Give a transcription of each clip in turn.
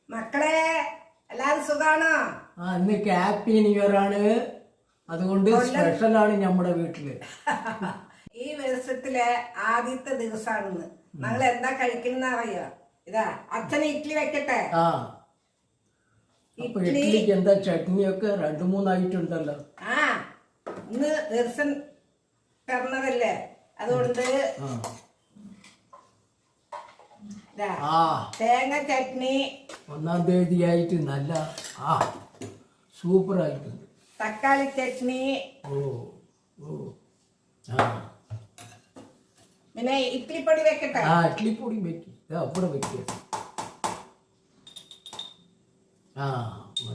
മക്കളെ എല്ലാരും സുഖാണോ? ഇന്ന് ഹാപ്പി ന്യൂ ഇയർ ആണ്. അതുകൊണ്ട് സ്പെഷ്യലാണ് നമ്മുടെ വീട്ടില്. ഈ വർഷത്തിലെ ആദ്യത്തെ ദിവസമാണെന്ന്. ഞങ്ങൾ എന്താ കഴിക്കുന്ന അറിയോ? ഇതാ അച്ഛന് ഇഡ്ഡലി വെക്കട്ടെ. ഇഡ്ഡലിക്ക് എന്താ ചട്നിയൊക്കെ 2-3 ആയിട്ടുണ്ടല്ലോ. ഇന്ന് ദിവസം പറഞ്ഞതല്ലേ, അതുകൊണ്ട് തേങ്ങ ചട്നി 1-ാം തീയതി ആയിട്ട് നല്ല സൂപ്പർ ആയിട്ടുണ്ട്. തക്കാളി ചട്നി, പിന്നെ ഇഡ്ഡലിപ്പൊടി വെക്കട്ടെ. ഇഡ്ഡലിപ്പൊടി വെക്കി അവിടെ വെക്കുക.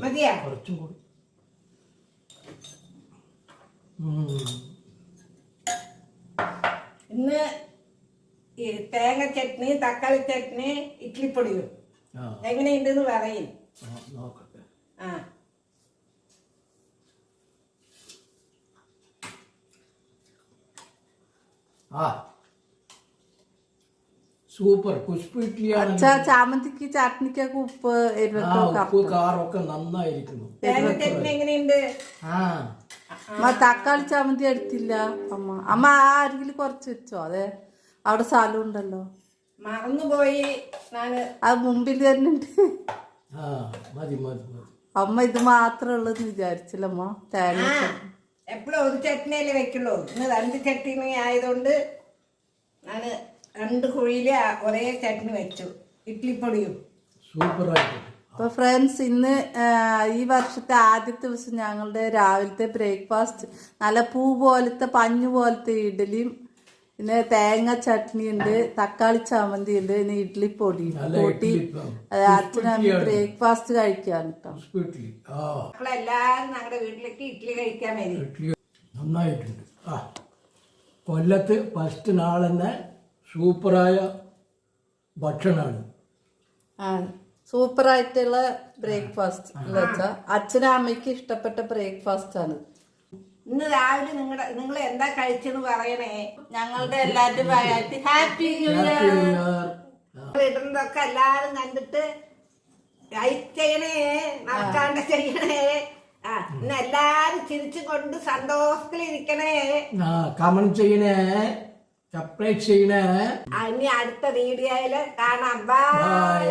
മതിയാ? കുറച്ചും കൂടി. ഇന്ന് ഈ തേങ്ങ ചട്നി, തക്കാളി ചട്നി, ഇഡ്ഡലിപ്പൊടിയും എങ്ങനെയുണ്ടെന്ന് പറയും. നോക്കട്ടെ. സൂപ്പർ കുഷ്പ ഇഡ്ഡലിയാണ്. ചാമന്തിക്ക് ചട്നിക്കൊക്കെ ഉപ്പ് ഉപ്പ് കാറൊക്കെ നന്നായിരിക്കുന്നു. തേങ്ങ ചട്നി എങ്ങനെയുണ്ട്? തക്കാളി ചാമന്തി എടുത്തില്ല അമ്മ ആരെങ്കിലും കുറച്ച് വെച്ചോ? അതെ, അവിടെ സ്ഥലം ഉണ്ടല്ലോ. മറന്നുപോയി. അത് മുമ്പിൽ തന്നെ ഉണ്ട്. അമ്മ ഇത് മാത്രമേ ഉള്ളൂന്ന് വിചാരിച്ചില്ലമ്മ. തേങ്ങ എപ്പോഴും ഒരു ചട്നിയല്ലേ വെക്കുള്ളൂ. ഇന്ന് 2 ചട്നി ആയതുകൊണ്ട് ഞാൻ 2 കുഴിയില് ഒരേ ചട്നി വെച്ചു, ഇഡ്ഡലിപ്പൊടിയും. സൂപ്പറായിട്ട്. അപ്പൊ ഫ്രണ്ട്സ്, ഇന്ന് ഈ വർഷത്തെ ആദ്യത്തെ ദിവസം ഞങ്ങളുടെ രാവിലത്തെ ബ്രേക്ക്ഫാസ്റ്റ് നല്ല പൂ പോലത്തെ പഞ്ഞു പോലത്തെ ഇഡ്ഡലിയും, പിന്നെ തേങ്ങ ചട്നി ഉണ്ട്, തക്കാളി ചമ്മന്തി ഉണ്ട്, പിന്നെ ഇഡ്ഡലിപ്പൊടി കൂട്ടി അച്ഛനും ബ്രേക്ക്ഫാസ്റ്റ് കഴിക്കാൻ കേട്ടോ. മക്കളെല്ലാരും ഞങ്ങളുടെ വീട്ടിലേക്ക് ഇഡ്ഡലി കഴിക്കാൻ വരും. നന്നായിട്ടുണ്ട്. കൊല്ലത്ത് ഫസ്റ്റ് നാളെന്നെ സൂപ്പറായ ഭക്ഷണമാണ്. സൂപ്പറായിട്ടുള്ള ബ്രേക്ക്ഫാസ്റ്റ് എന്ന് വെച്ചാൽ അച്ഛനും അമ്മയ്ക്ക് ഇഷ്ടപ്പെട്ട ബ്രേക്ക്ഫാസ്റ്റ് ആണ്. ഇന്ന് രാവിലെ നിങ്ങൾ എന്താ കഴിച്ചെന്ന് പറയണേ. ഞങ്ങളുടെ എല്ലാവരും ഹാപ്പി ന്യൂ ഇയർ. ഇടുന്നതൊക്കെ എല്ലാരും കണ്ടിട്ട് ലൈക്ക് ചെയ്യണേ, മറക്കാണ്ട് ചെയ്യണേ. ഇന്ന് എല്ലാരും ചിരിച്ചു കൊണ്ട് സന്തോഷത്തിലിരിക്കണേ. കമന്റ് ചെയ്യണേ, സബ്സ്ക്രൈബ് ചെയ്യണേ. ഇനി അടുത്ത വീഡിയോയില് കാണാം. ബൈ.